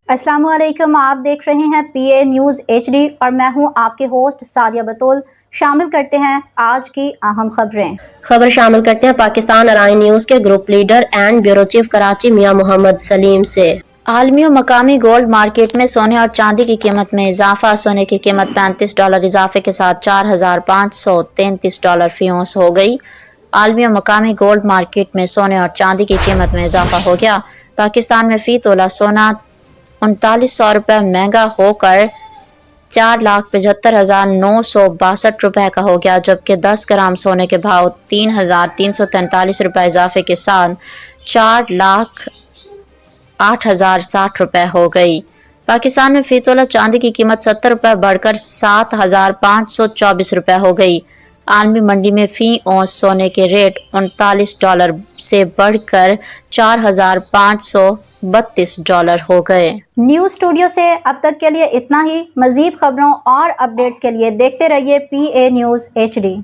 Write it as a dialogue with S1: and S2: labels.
S1: अस्सलाम वालेकुम, आप देख रहे हैं PA न्यूज़ HD और मैं हूं आपके होस्ट सादिया बतूल। शामिल करते हैं आज की अहम खबर
S2: शामिल करते हैं पाकिस्तान अराई न्यूज़ के group leader and bureau chief Karachi Mian Mohammad Saleem से। आलमी और मकामी गोल्ड मार्केट में सोने और चांदी की कीमत में इजाफा। सोने की कीमत $35 इजाफे के साथ $4,533 फी औंस हो गई। आलमी और मकामी गोल्ड मार्केट में सोने और चांदी की कीमत में इजाफा हो गया। पाकिस्तान में फी तोला सोना 3900 रुपये महंगा होकर 4,75,962 रुपये का हो गया, जबकि 10 ग्राम सोने के भाव 3,343 रुपये इजाफे के साथ 4,08,060 रुपये हो गई। पाकिस्तान में फी तोला चांदी की कीमत 70 रुपये बढ़कर 7,524 रुपये हो गई। आलमी मंडी में फी औंस सोने के रेट $39 से बढ़कर $4,532 हो गए।
S1: न्यूज़ स्टूडियो से अब तक के लिए इतना ही। मजीद खबरों और अपडेट्स के लिए देखते रहिए PA न्यूज़ HD।